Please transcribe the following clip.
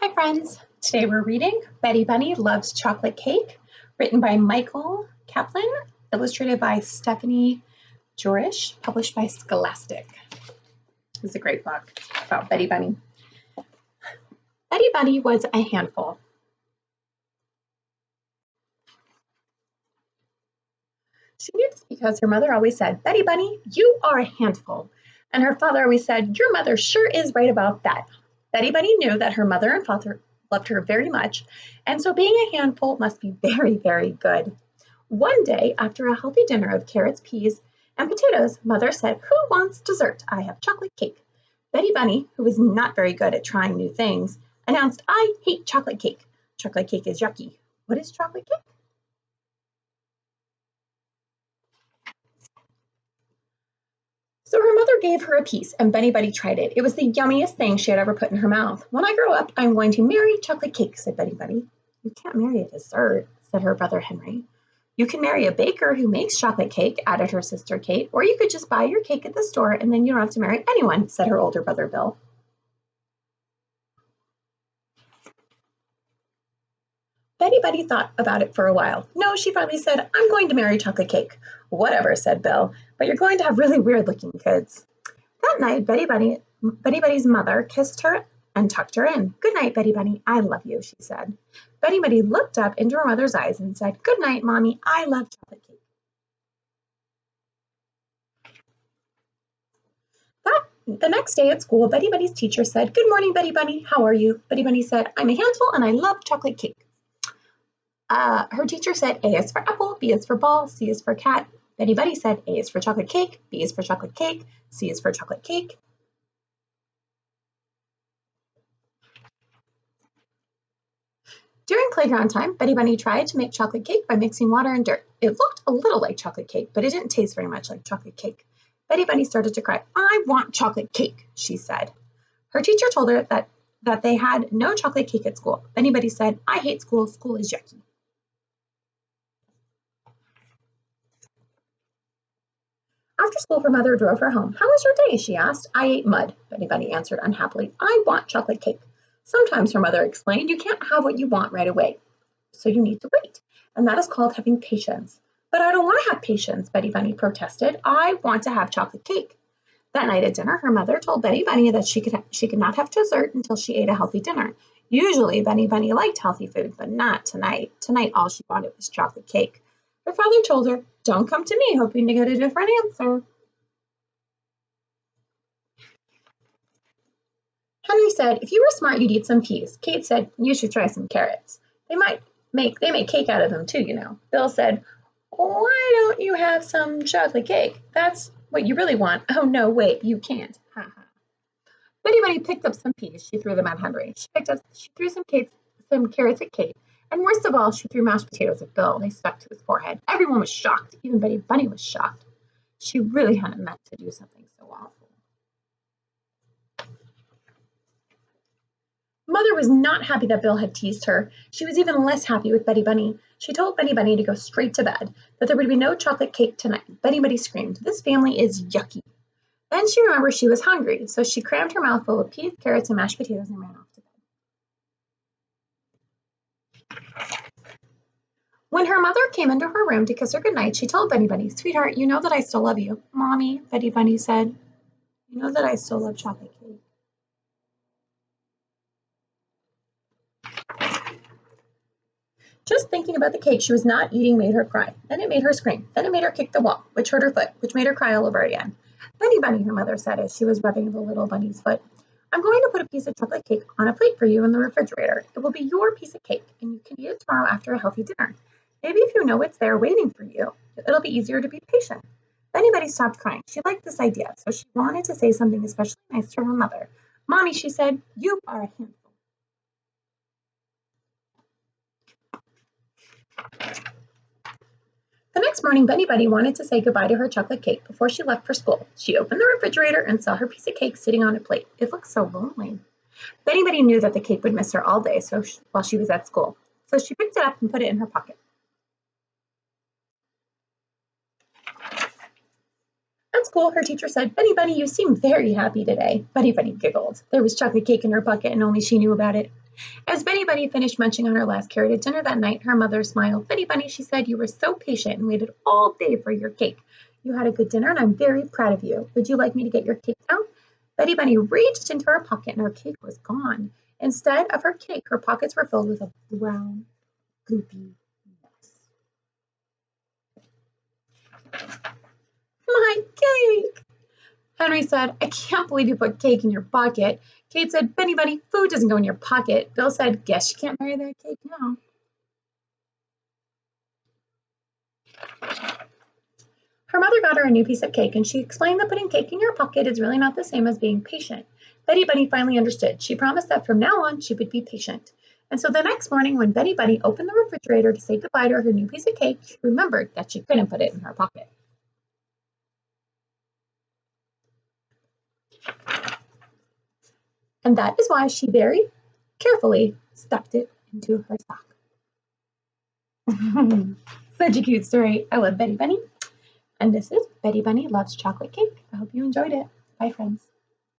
Hi friends, today we're reading Betty Bunny Loves Chocolate Cake, written by Michael Kaplan, illustrated by Stephane Jorisch, published by Scholastic. It's a great book about Betty Bunny. Betty Bunny was a handful. She knew this because her mother always said, "Betty Bunny, you are a handful." And her father always said, "Your mother sure is right about that." Betty Bunny knew that her mother and father loved her very much, and so being a handful must be very, very good. One day, after a healthy dinner of carrots, peas, and potatoes, Mother said, "Who wants dessert? I have chocolate cake." Betty Bunny, who was not very good at trying new things, announced, "I hate chocolate cake. Chocolate cake is yucky." What is chocolate cake? So her mother gave her a piece, and Betty Bunny tried it. It was the yummiest thing she had ever put in her mouth. "When I grow up, I'm going to marry chocolate cake," said Betty Bunny. "You can't marry a dessert," said her brother Henry. "You can marry a baker who makes chocolate cake," added her sister Kate, "or you could just buy your cake at the store and then you don't have to marry anyone," said her older brother Bill. Betty Bunny thought about it for a while. No, she finally said, "I'm going to marry chocolate cake." "Whatever," said Bill, "but you're going to have really weird looking kids." That night, Betty Bunny's mother kissed her and tucked her in. "Good night, Betty Bunny. I love you," she said. Betty Bunny looked up into her mother's eyes and said, "Good night, Mommy. I love chocolate cake." The next day at school, Betty Bunny's teacher said, "Good morning, Betty Bunny. How are you?" Betty Bunny said, "I'm a handful and I love chocolate cake." Her teacher said, "A is for apple, B is for ball, C is for cat." Betty Bunny said, "A is for chocolate cake, B is for chocolate cake, C is for chocolate cake." During playground time, Betty Bunny tried to make chocolate cake by mixing water and dirt. It looked a little like chocolate cake, but it didn't taste very much like chocolate cake. Betty Bunny started to cry. "I want chocolate cake," she said. Her teacher told her that they had no chocolate cake at school. Betty Bunny said, "I hate school. School is yucky." After school, her mother drove her home. "How was your day?" she asked. "I ate mud," Betty Bunny answered unhappily. "I want chocolate cake." Sometimes, her mother explained, you can't have what you want right away, so you need to wait. And that is called having patience. "But I don't want to have patience," Betty Bunny protested. "I want to have chocolate cake." That night at dinner, her mother told Betty Bunny that she could not have dessert until she ate a healthy dinner. Usually, Betty Bunny liked healthy food, but not tonight. Tonight, all she wanted was chocolate cake. Her father told her, "Don't come to me hoping to get a different answer." Henry said, "If you were smart, you'd eat some peas." Kate said, "You should try some carrots. They make cake out of them too, you know." Bill said, "Why don't you have some chocolate cake? That's what you really want." "Oh no, wait, you can't." Ha ha. Betty Bunny picked up some peas. She threw them at Henry. She threw some carrots at Kate, and worst of all, she threw mashed potatoes at Bill. They stuck to his forehead. Everyone was shocked. Even Betty Bunny was shocked. She really hadn't meant to do something so awful. Mother was not happy that Bill had teased her. She was even less happy with Betty Bunny. She told Betty Bunny to go straight to bed, that there would be no chocolate cake tonight. Betty Bunny screamed, "This family is yucky." Then she remembered she was hungry, so she crammed her mouth full of peas, carrots, and mashed potatoes and ran off to bed. When her mother came into her room to kiss her goodnight, she told Betty Bunny, "Sweetheart, you know that I still love you." "Mommy," Betty Bunny said, "you know that I still love chocolate cake." Just thinking about the cake she was not eating made her cry. Then it made her scream. Then it made her kick the wall, which hurt her foot, which made her cry all over again. "Betty Bunny," her mother said as she was rubbing the little bunny's foot, "I'm going to put a piece of chocolate cake on a plate for you in the refrigerator. It will be your piece of cake, and you can eat it tomorrow after a healthy dinner. Maybe if you know it's there waiting for you, it'll be easier to be patient." Betty Bunny stopped crying. She liked this idea, so she wanted to say something especially nice to her mother. "Mommy," she said, "you are a handful." The next morning, Betty Bunny wanted to say goodbye to her chocolate cake before she left for school. She opened the refrigerator and saw her piece of cake sitting on a plate. It looked so lonely. Betty Bunny knew that the cake would miss her all day while she was at school, so she picked it up and put it in her pocket. At school, her teacher said, "Betty Bunny, you seem very happy today." Betty Bunny giggled. There was chocolate cake in her pocket and only she knew about it. As Betty Bunny finished munching on her last carrot at dinner that night, her mother smiled. Betty Bunny, she said, you were so patient and waited all day for your cake. You had a good dinner, and I'm very proud of you. Would you like me to get your cake now? Betty Bunny reached into her pocket, and her cake was gone. Instead of her cake, her pockets were filled with a brown, goopy mess. My cake! Henry said, I can't believe you put cake in your pocket. Kate said, Benny Bunny, food doesn't go in your pocket. Bill said, guess you can't marry that cake now. Her mother got her a new piece of cake, and she explained that putting cake in your pocket is really not the same as being patient. Betty Bunny finally understood. She promised that from now on she would be patient. And so the next morning, when Betty Bunny opened the refrigerator to say goodbye to her new piece of cake, she remembered that she couldn't put it in her pocket. And that is why she very carefully stuffed it into her sock. Such a cute story. I love Betty Bunny. And this is Betty Bunny Loves Chocolate Cake. I hope you enjoyed it. Bye, friends.